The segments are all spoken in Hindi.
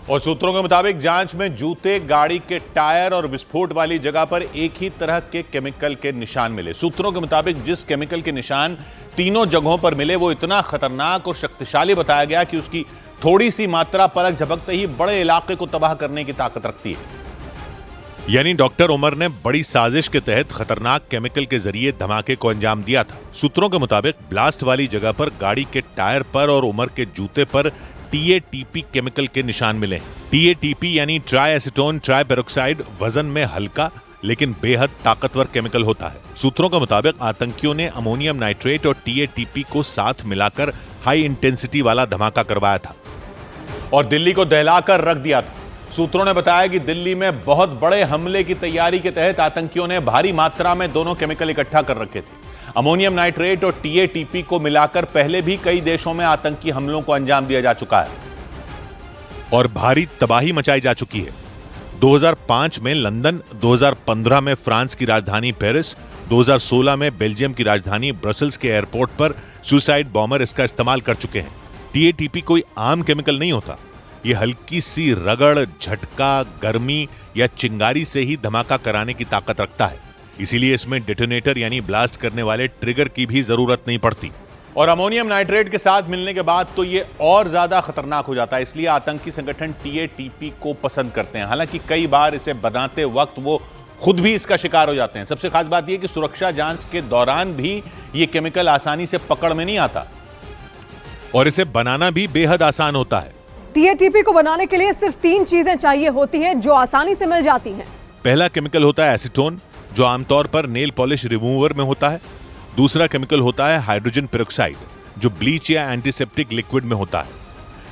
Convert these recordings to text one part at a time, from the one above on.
और सूत्रों के मुताबिक जांच में जूते, गाड़ी के टायर और विस्फोट वाली जगह पर एक ही तरह के केमिकल के निशान मिले। सूत्रों के मुताबिक जिस केमिकल के निशान तीनों जगहों पर मिले वो इतना खतरनाक और शक्तिशाली बताया गया कि उसकी थोड़ी सी मात्रा पलक झपकते ही बड़े इलाके को तबाह करने की ताकत रखती है। यानी डॉक्टर उमर ने बड़ी साजिश के तहत खतरनाक केमिकल के जरिए धमाके को अंजाम दिया था। सूत्रों के मुताबिक ब्लास्ट वाली जगह पर गाड़ी के टायर पर और उमर के जूते पर TATP केमिकल के निशान मिले। TATP यानी ट्राई एसीटोन ट्राई पेरोक्साइड वजन में हल्का लेकिन बेहद ताकतवर केमिकल होता है। सूत्रों के मुताबिक आतंकियों ने अमोनियम नाइट्रेट और TATP को साथ मिलाकर हाई इंटेंसिटी वाला धमाका करवाया था और दिल्ली को दहलाकर रख दिया था। सूत्रों ने बताया कि दिल्ली में बहुत बड़े हमले की तैयारी के तहत आतंकियों ने भारी मात्रा में दोनों केमिकल इकट्ठा कर रखे थे। अमोनियम नाइट्रेट और TATP को मिलाकर पहले भी कई देशों में आतंकी हमलों को अंजाम दिया जा चुका है और भारी तबाही मचाई जा चुकी है। 2005 में लंदन, 2015 में फ्रांस की राजधानी पेरिस, 2016 में बेल्जियम की राजधानी ब्रसल्स के एयरपोर्ट पर सुसाइड बॉम्बर इसका इस्तेमाल कर चुके हैं। TATP कोई आम केमिकल नहीं होता। ये हल्की सी रगड़, झटका, गर्मी या चिंगारी से ही धमाका कराने की ताकत रखता है। इसीलिए इसमें डेटोनेटर यानी ब्लास्ट करने वाले ट्रिगर की भी जरूरत नहीं पड़ती। और अमोनियम नाइट्रेट के साथ मिलने के बाद तो ये और ज्यादा खतरनाक हो जाता है। इसलिए आतंकी संगठन TATP को पसंद करते हैं। हालांकि कई बार इसे बनाते वक्त वो खुद भी इसका शिकार हो जाते हैं। सबसे खास बात यह कि सुरक्षा जांच के दौरान भी ये केमिकल आसानी से पकड़ में नहीं आता और इसे बनाना भी बेहद आसान होता है। TATP को बनाने के लिए सिर्फ 3 चीजें चाहिए होती हैं जो आसानी से मिल जाती हैं। पहला केमिकल होता है एसीटोन, जो आमतौर पर नेल पॉलिश रिमूवर में होता है। दूसरा केमिकल होता है हाइड्रोजन पेरोक्साइड, जो ब्लीच या एंटीसेप्टिक लिक्विड में होता है।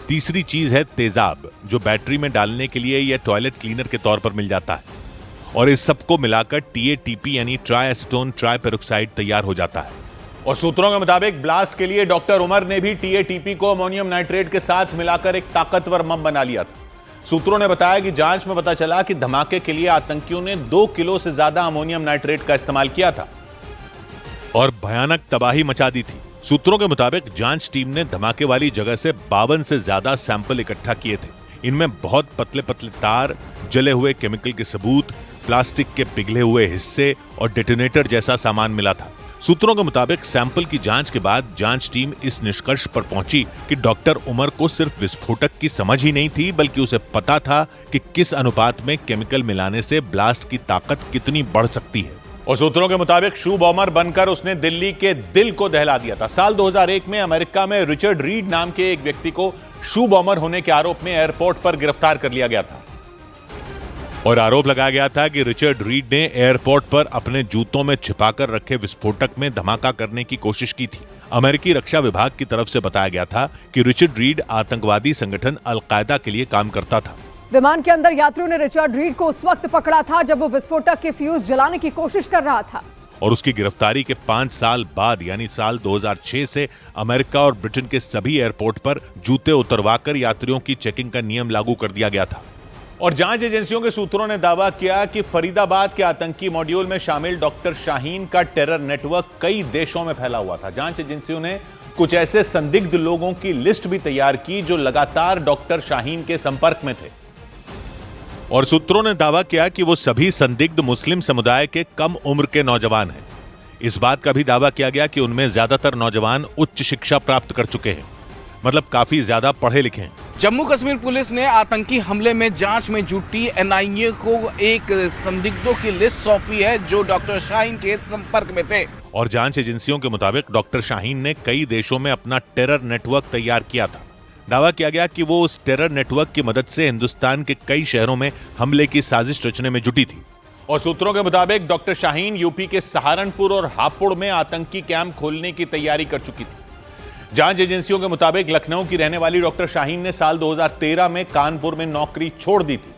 तीसरी चीज है तेजाब, जो बैटरी में डालने के लिए या टॉयलेट क्लीनर के तौर पर मिल जाता है। और इस सबको मिलाकर TATP यानी ट्राई एसीटोन ट्राई पेरोक्साइड तैयार हो जाता है। और सूत्रों के मुताबिक ब्लास्ट के लिए डॉक्टर उमर ने भी TATP को अमोनियम नाइट्रेट के साथ मिलाकर एक ताकतवर बम बना लिया था। सूत्रों ने बताया कि जांच में पता चला कि धमाके के लिए आतंकियों ने 2 किलो से ज्यादा अमोनियम नाइट्रेट का इस्तेमाल किया था और भयानक तबाही मचा दी थी। सूत्रों के मुताबिक जांच टीम ने धमाके वाली जगह से 52 से ज्यादा सैंपल इकट्ठा किए थे। इनमें बहुत पतले पतले तार, जले हुए केमिकल के सबूत, प्लास्टिक के पिघले हुए हिस्से और डेटोनेटर जैसा सामान मिला था। सूत्रों के मुताबिक सैंपल की जांच के बाद जांच टीम इस निष्कर्ष पर पहुंची कि डॉक्टर उमर को सिर्फ विस्फोटक की समझ ही नहीं थी, बल्कि उसे पता था कि किस अनुपात में केमिकल मिलाने से ब्लास्ट की ताकत कितनी बढ़ सकती है। और सूत्रों के मुताबिक शू बॉम्बर बनकर उसने दिल्ली के दिल को दहला दिया था। साल 2001 में अमेरिका में रिचर्ड रीड नाम के एक व्यक्ति को शू बॉम्बर होने के आरोप में एयरपोर्ट पर गिरफ्तार कर लिया गया था और आरोप लगाया गया था कि रिचर्ड रीड ने एयरपोर्ट पर अपने जूतों में छिपाकर रखे विस्फोटक में धमाका करने की कोशिश की थी। अमेरिकी रक्षा विभाग की तरफ से बताया गया था कि रिचर्ड रीड आतंकवादी संगठन अल-कायदा के लिए काम करता था। विमान के अंदर यात्रियों ने रिचर्ड रीड को उस वक्त पकड़ा था जब वो विस्फोटक के फ्यूज जलाने की कोशिश कर रहा था और उसकी गिरफ्तारी के 5 साल बाद यानी साल 2006 से अमेरिका और ब्रिटेन के सभी एयरपोर्ट पर जूते उतरवाकर यात्रियों की चेकिंग का नियम लागू कर दिया गया था। और जांच एजेंसियों के सूत्रों ने दावा किया कि फरीदाबाद के आतंकी मॉड्यूल में शामिल डॉक्टर शाहीन का टेरर नेटवर्क कई देशों में फैला हुआ था। जांच एजेंसियों ने कुछ ऐसे संदिग्ध लोगों की लिस्ट भी तैयार की जो लगातार डॉक्टर शाहीन के संपर्क में थे और सूत्रों ने दावा किया कि वो सभी संदिग्ध मुस्लिम समुदाय के कम उम्र के नौजवान हैं। इस बात का भी दावा किया गया कि उनमें ज्यादातर नौजवान उच्च शिक्षा प्राप्त कर चुके हैं, मतलब काफी ज्यादा पढ़े लिखे हैं। जम्मू कश्मीर पुलिस ने आतंकी हमले में जांच में जुटी NIA को एक संदिग्धों की लिस्ट सौंपी है जो डॉक्टर शाहीन के संपर्क में थे। और जांच एजेंसियों के मुताबिक डॉक्टर शाहीन ने कई देशों में अपना टेरर नेटवर्क तैयार किया था। दावा किया गया कि वो उस टेरर नेटवर्क की मदद से हिंदुस्तान के कई शहरों में हमले की साजिश रचने में जुटी थी। और सूत्रों के मुताबिक डॉक्टर शाहीन यूपी के सहारनपुर और हापुड़ में आतंकी कैंप खोलने की तैयारी कर चुकी थी। जांच एजेंसियों के मुताबिक लखनऊ की रहने वाली डॉक्टर शाहीन ने साल 2013 में कानपुर में नौकरी छोड़ दी थी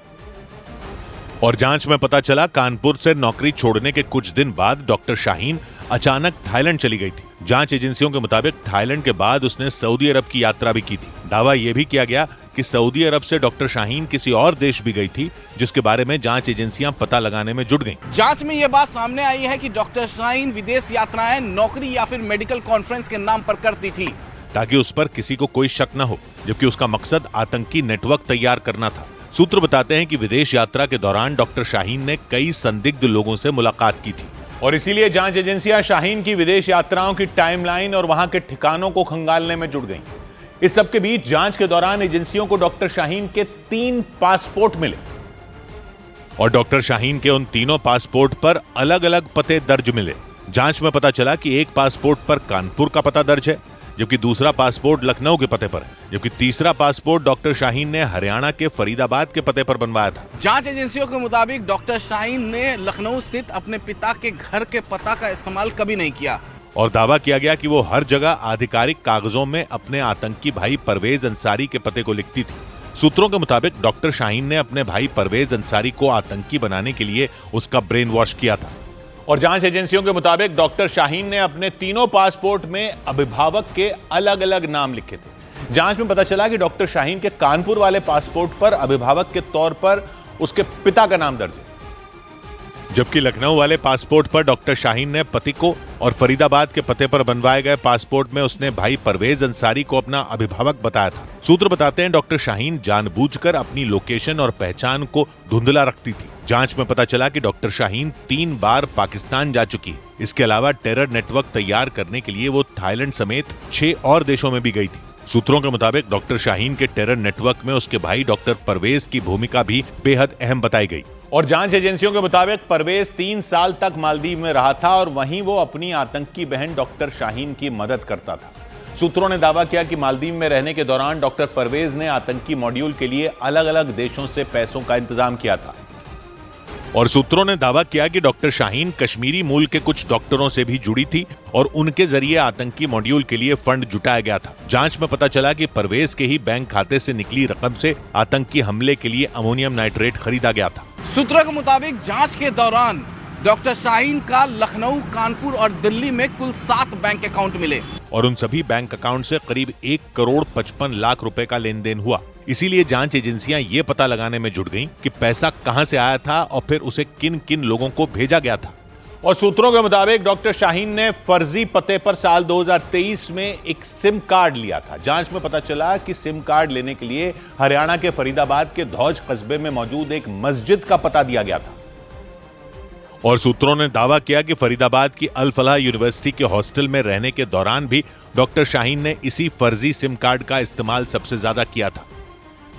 और जांच में पता चला कानपुर से नौकरी छोड़ने के कुछ दिन बाद डॉक्टर शाहीन अचानक थाईलैंड चली गई थी। जांच एजेंसियों के मुताबिक थाईलैंड के बाद उसने सऊदी अरब की यात्रा भी की थी। दावा यह भी किया गया कि सऊदी अरब से डॉक्टर शाहीन किसी और देश भी गई थी, जिसके बारे में जांच एजेंसियां पता लगाने में जुट गईं। जांच में यह बात सामने आई है कि डॉक्टर शाहीन विदेश यात्राएं नौकरी या फिर मेडिकल कॉन्फ्रेंस के नाम पर करती थी। ताकि उस पर किसी को कोई शक न हो, जबकि उसका मकसद आतंकी नेटवर्क तैयार करना था। सूत्र बताते हैं कि विदेश यात्रा के दौरान डॉक्टर शाहीन ने कई संदिग्ध लोगों से मुलाकात की थी और इसीलिए जांच एजेंसियां शाहीन की विदेश यात्राओं की टाइमलाइन और वहां के ठिकानों को खंगालने में जुट गईं। इस सबके बीच जांच के दौरान एजेंसियों को डॉक्टर शाहीन के 3 पासपोर्ट मिले और डॉक्टर शाहीन के उन तीनों पासपोर्ट पर अलग अलग पते दर्ज मिले। जांच में पता चला कि एक पासपोर्ट पर कानपुर का पता दर्ज है, जबकि दूसरा पासपोर्ट लखनऊ के पते पर है, जबकि तीसरा पासपोर्ट डॉक्टर शाहीन ने हरियाणा के फरीदाबाद के पते पर बनवाया था। जांच एजेंसियों के मुताबिक डॉक्टर शाहीन ने लखनऊ स्थित अपने पिता के घर के पता का इस्तेमाल कभी नहीं किया और दावा किया गया कि वो हर जगह आधिकारिक कागजों में अपने आतंकी भाई परवेज अंसारी के पते को लिखती थी। सूत्रों के मुताबिक डॉक्टर शाहीन ने अपने भाई परवेज अंसारी को आतंकी बनाने के लिए उसका ब्रेन वॉश किया था और जांच एजेंसियों के मुताबिक डॉक्टर शाहीन ने अपने तीनों पासपोर्ट में अभिभावक के अलग अलग नाम लिखे थे। जांच में पता चला कि डॉक्टर शाहीन के कानपुर वाले पासपोर्ट पर अभिभावक के तौर पर उसके पिता का नाम दर्ज है, जबकि लखनऊ वाले पासपोर्ट पर डॉक्टर शाहीन ने पति को और फरीदाबाद के पते पर बनवाए गए पासपोर्ट में उसने भाई परवेज अंसारी को अपना अभिभावक बताया था। सूत्र बताते हैं डॉक्टर शाहीन जानबूझकर अपनी लोकेशन और पहचान को धुंधला रखती थी। जांच में पता चला कि डॉक्टर शाहीन 3 बार पाकिस्तान जा चुकी है। इसके अलावा टेरर नेटवर्क तैयार करने के लिए वो थाईलैंड समेत 6 और देशों में भी गई थी। सूत्रों के मुताबिक डॉक्टर शाहीन के टेरर नेटवर्क में उसके भाई डॉक्टर परवेज की भूमिका भी बेहद अहम बताई गई और जांच एजेंसियों के मुताबिक परवेज 3 साल तक मालदीव में रहा था और वहीं वो अपनी आतंकी बहन डॉक्टर शाहीन की मदद करता था। सूत्रों ने दावा किया कि मालदीव में रहने के दौरान डॉक्टर परवेज ने आतंकी मॉड्यूल के लिए अलग अलग देशों से पैसों का इंतजाम किया था और सूत्रों ने दावा किया कि डॉक्टर शाहीन कश्मीरी मूल के कुछ डॉक्टरों से भी जुड़ी थी और उनके जरिए आतंकी मॉड्यूल के लिए फंड जुटाया गया था। जांच में पता चला कि परवेज के ही बैंक खाते से निकली रकम से आतंकी हमले के लिए अमोनियम नाइट्रेट खरीदा गया था। सूत्रों के मुताबिक जांच के दौरान डॉक्टर शाहीन का लखनऊ, कानपुर और दिल्ली में कुल 7 बैंक अकाउंट मिले और उन सभी बैंक अकाउंट से करीब 1,55,00,000 रुपए का लेन देन हुआ। इसीलिए जांच एजेंसियां ये पता लगाने में जुट गईं कि पैसा कहां से आया था और फिर उसे किन किन लोगों को भेजा गया था। और सूत्रों के मुताबिक डॉक्टर शाहीन ने फर्जी पते पर साल 2023 में एक सिम कार्ड लिया था। जांच में पता चला कि सिम कार्ड लेने के लिए हरियाणा के फरीदाबाद के धौज कस्बे में मौजूद एक मस्जिद का पता दिया गया था और सूत्रों ने दावा किया कि फरीदाबाद की अल फलाह यूनिवर्सिटी के हॉस्टल में रहने के दौरान भी डॉक्टर शाहीन ने इसी फर्जी सिम कार्ड का इस्तेमाल सबसे ज्यादा किया था।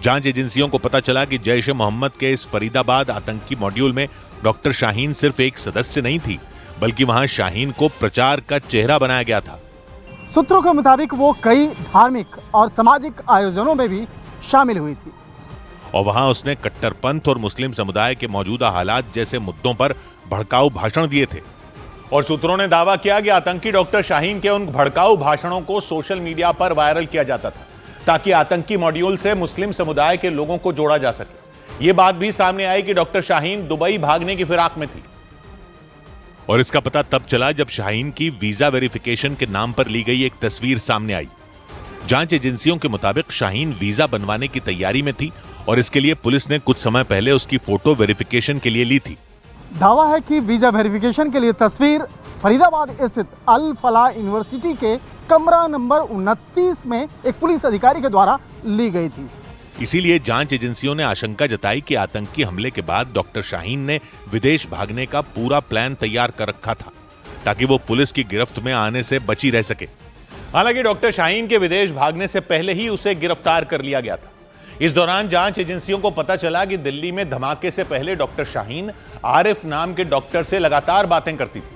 जांच एजेंसियों को पता चला कि जैश ए मोहम्मद के इस फरीदाबाद आतंकी मॉड्यूल में डॉक्टर शाहीन सिर्फ एक सदस्य नहीं थी, बल्कि वहां शाहीन को प्रचार का चेहरा बनाया गया था। सूत्रों के मुताबिक वो कई धार्मिक और सामाजिक आयोजनों में भी शामिल हुई थी और वहां उसने कट्टरपंथ और मुस्लिम समुदाय के मौजूदा हालात जैसे मुद्दों पर भड़काऊ भाषण दिए थे और सूत्रों ने दावा किया कि आतंकी डॉक्टर शाहीन के उन भड़काऊ भाषणों को सोशल मीडिया पर वायरल किया जाता था ताकि आतंकी मॉड्यूल से मुस्लिम समुदाय के लोगों को जोड़ा जा सके। यह बात भी सामने आई कि डॉक्टर शाहीन दुबई भागने की फिराक में थी और इसका पता तब चला जब शाहीन की वीजा वेरिफिकेशन के नाम पर ली गई एक तस्वीर सामने आई। जांच एजेंसियों के मुताबिक शाहीन वीजा बनवाने की तैयारी में थी और इसके लिए पुलिस ने कुछ समय पहले उसकी फोटो वेरिफिकेशन के लिए ली थी। दावा है कि वीजा वेरिफिकेशन के लिए तस्वीर फरीदाबाद स्थित अल फलाह यूनिवर्सिटी के कमरा नंबर 29 में एक पुलिस अधिकारी के द्वारा ली गई थी। इसीलिए जांच एजेंसियों ने आशंका जताई कि आतंकी हमले के बाद डॉक्टर शाहीन ने विदेश भागने का पूरा प्लान तैयार कर रखा था ताकि वो पुलिस की गिरफ्त में आने से बची रह सके। हालांकि डॉक्टर शाहीन के विदेश भागने से पहले ही उसे गिरफ्तार कर लिया गया था। इस दौरान जांच एजेंसियों को पता चला कि दिल्ली में धमाके से पहले डॉक्टर शाहीन आरिफ नाम के डॉक्टर से लगातार बातें करती थी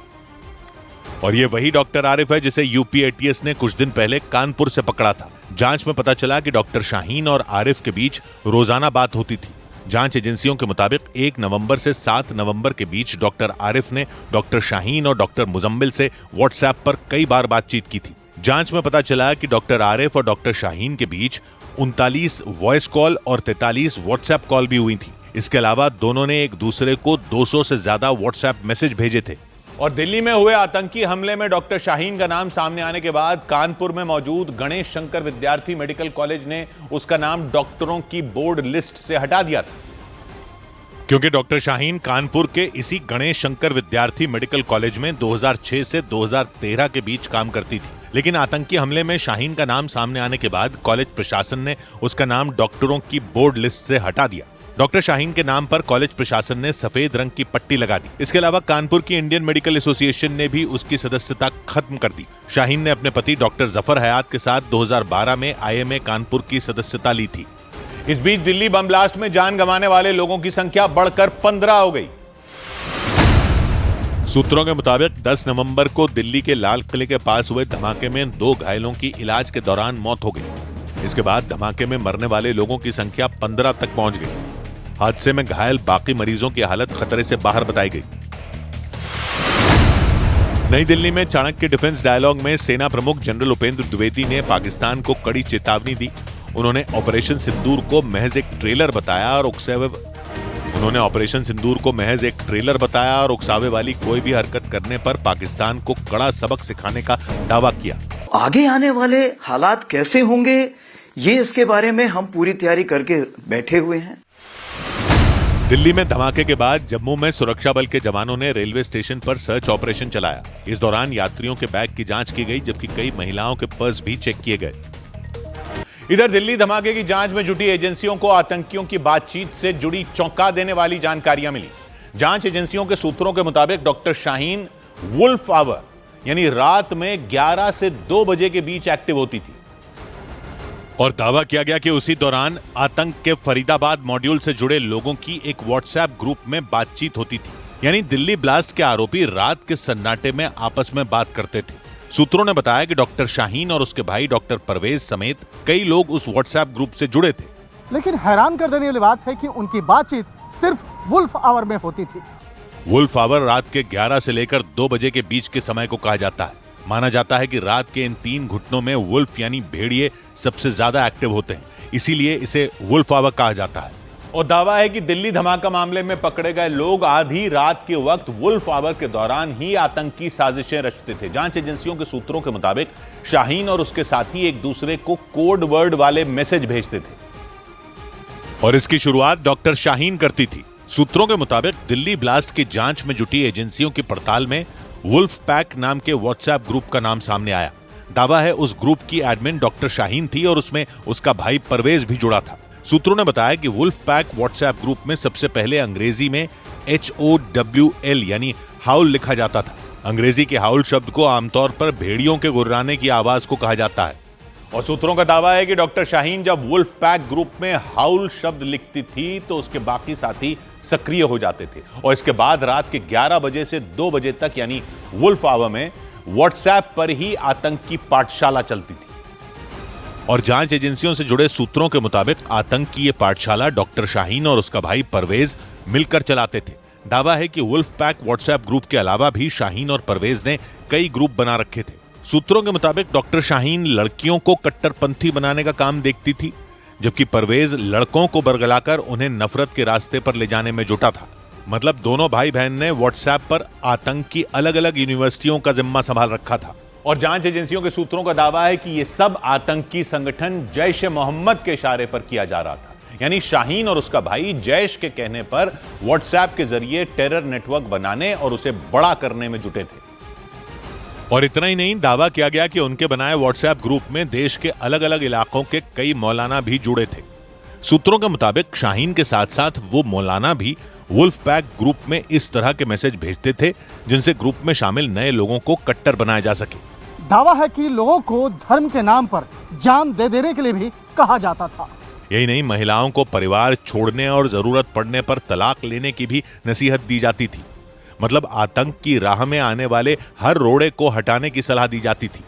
और ये वही डॉक्टर आरिफ है जिसे यूपी एटीएस ने कुछ दिन पहले कानपुर से पकड़ा था। जांच में पता चला कि डॉक्टर शाहीन और आरिफ के बीच रोजाना बात होती थी। जांच एजेंसियों के मुताबिक 1 नवंबर से 7 नवंबर के बीच डॉक्टर आरिफ ने डॉक्टर शाहीन और डॉक्टर मुजम्मिल से व्हाट्सएप पर कई बार बातचीत की थी। जांच में पता चला कि डॉक्टर आरिफ और डॉक्टर शाहीन के बीच 39 वॉइस कॉल और 43 व्हाट्सएप कॉल भी हुई थी। इसके अलावा दोनों ने एक दूसरे को 200 से ज्यादा व्हाट्सएप मैसेज भेजे थे और दिल्ली में हुए आतंकी हमले में डॉक्टर शाहीन का नाम सामने आने के बाद कानपुर में मौजूद गणेश शंकर विद्यार्थी मेडिकल कॉलेज ने उसका नाम डॉक्टरों की बोर्ड लिस्ट से हटा दिया था क्योंकि डॉक्टर शाहीन कानपुर के इसी गणेश शंकर विद्यार्थी मेडिकल कॉलेज में 2006 से 2013 के बीच काम करती थी। लेकिन आतंकी हमले में शाहीन का नाम सामने आने के बाद कॉलेज प्रशासन ने उसका नाम डॉक्टरों की बोर्ड लिस्ट से हटा दिया। डॉक्टर शाहीन के नाम पर कॉलेज प्रशासन ने सफेद रंग की पट्टी लगा दी। इसके अलावा कानपुर की इंडियन मेडिकल एसोसिएशन ने भी उसकी सदस्यता खत्म कर दी। शाहीन ने अपने पति डॉक्टर जफर हयात के साथ 2012 में आईएमए कानपुर की सदस्यता ली थी। इस बीच दिल्ली बम ब्लास्ट में जान गंवाने वाले लोगों की संख्या बढ़कर 15 हो गई। सूत्रों के मुताबिक 10 नवंबर को दिल्ली के लाल किले के पास हुए धमाके में 2 घायलों की इलाज के दौरान मौत हो गई। इसके बाद धमाके में मरने वाले लोगों की संख्या 15 तक पहुंच गई। हादसे में घायल बाकी मरीजों की हालत खतरे से बाहर बताई गई। नई दिल्ली में चाणक्य डिफेंस डायलॉग में सेना प्रमुख जनरल उपेंद्र द्विवेदी ने पाकिस्तान को कड़ी चेतावनी दी। उन्होंने ऑपरेशन सिंदूर को महज एक ट्रेलर बताया और उकसावे वाली कोई भी हरकत करने पर पाकिस्तान को कड़ा सबक सिखाने का दावा किया। आगे आने वाले हालात कैसे होंगे, ये इसके बारे में हम पूरी तैयारी करके बैठे हुए हैं। दिल्ली में धमाके के बाद जम्मू में सुरक्षा बल के जवानों ने रेलवे स्टेशन पर सर्च ऑपरेशन चलाया। इस दौरान यात्रियों के बैग की जांच की गई, जबकि कई महिलाओं के पर्स भी चेक किए गए। इधर दिल्ली धमाके की जांच में जुटी एजेंसियों को आतंकियों की बातचीत से जुड़ी चौंका देने वाली जानकारियां मिली। जांच एजेंसियों के सूत्रों के मुताबिक डॉक्टर शाहीन वुल्फ आवर यानी रात में 11 से 2 बजे के बीच एक्टिव होती थी और दावा किया गया कि उसी दौरान आतंक के फरीदाबाद मॉड्यूल से जुड़े लोगों की एक व्हाट्सएप ग्रुप में बातचीत होती थी। यानी दिल्ली ब्लास्ट के आरोपी रात के सन्नाटे में आपस में बात करते थे। सूत्रों ने बताया कि डॉक्टर शाहीन और उसके भाई डॉक्टर परवेज समेत कई लोग उस व्हाट्सएप ग्रुप से जुड़े थे। लेकिन हैरान कर देने वाली बात है कि उनकी बातचीत सिर्फ वुल्फ आवर में होती थी। वुल्फ आवर रात के 11 से लेकर 2 बजे के बीच के समय को कहा जाता है। माना जाता है कि रात के इन 3 घुटनों में वुल्फ यानी भेड़िए सबसे ज्यादा एक्टिव होते हैं, इसीलिए इसे वुल्फ आवर कहा जाता है। और दावा है कि दिल्ली धमाका मामले में पकड़े गए लोग आधी रात के वक्त वुल्फ आवर के दौरान ही आतंकी साजिशें रचते थे। जांच एजेंसियों के सूत्रों के मुताबिक शाहीन और उसके साथी एक दूसरे को कोड वर्ड वाले मैसेज भेजते थे और इसकी शुरुआत डॉक्टर शाहीन करती थी। सूत्रों के मुताबिक दिल्ली ब्लास्ट की जांच में जुटी एजेंसियों की पड़ताल में वुल्फ पैक नाम के व्हाट्सएप ग्रुप का नाम सामने आया। दावा है उस ग्रुप की एडमिन डॉक्टर शाहीन थी और उसमें उसका भाई परवेज भी जुड़ा था। सूत्रों ने बताया कि वुल्फ पैक व्हाट्सएप ग्रुप में सबसे पहले अंग्रेजी में HOWL यानी हाउल लिखा जाता था। अंग्रेजी के हाउल शब्द को आमतौर पर भेड़ियों के गुर्राने की आवाज को कहा जाता है और सूत्रों का दावा है कि डॉक्टर शाहीन जब वुल्फ पैक ग्रुप में हाउल शब्द लिखती थी तो उसके बाकी साथी सक्रिय हो जाते थे और इसके बाद रात के 11 बजे से 2 बजे तक यानी वुल्फ आवर में व्हाट्सएप पर ही आतंक की पाठशाला चलती थी। और जांच एजेंसियों से जुड़े सूत्रों के मुताबिक आतंक की यह पाठशाला डॉक्टर शाहीन और उसका भाई परवेज मिलकर चलाते थे। दावा है कि वुल्फ पैक व्हाट्सएप ग्रुप के अलावा भी शाहीन और परवेज ने कई ग्रुप बना रखे थे। सूत्रों के मुताबिक डॉक्टर शाहीन लड़कियों को कट्टरपंथी बनाने का काम देखती थी, जबकि परवेज लड़कों को बरगलाकर उन्हें नफरत के रास्ते पर ले जाने में जुटा था। मतलब दोनों भाई बहन ने व्हाट्सएप पर आतंक की अलग अलग यूनिवर्सिटियों का जिम्मा संभाल रखा था। और जांच एजेंसियों के सूत्रों का दावा है कि यह सब आतंकी संगठन जैश ए मोहम्मद के इशारे पर किया जा रहा था। यानी शाहीन और उसका भाई जैश के कहने पर व्हाट्सएप के जरिए टेरर नेटवर्क बनाने और उसे बड़ा करने में जुटे थे। और इतना ही नहीं, दावा किया गया कि उनके बनाए व्हाट्सएप ग्रुप में देश के अलग अलग इलाकों के कई मौलाना भी जुड़े थे। सूत्रों के मुताबिक शाहीन के साथ साथ वो मौलाना भी वुल्फ पैक ग्रुप में इस तरह के मैसेज भेजते थे जिनसे ग्रुप में शामिल नए लोगों को कट्टर बनाया जा सके। दावा है कि लोगों को धर्म के नाम पर जान दे देने के लिए भी कहा जाता था। यही नहीं, महिलाओं को परिवार छोड़ने और जरूरत पड़ने पर तलाक लेने की भी नसीहत दी जाती थी। मतलब आतंक की राह में आने वाले हर रोड़े को हटाने की सलाह दी जाती थी।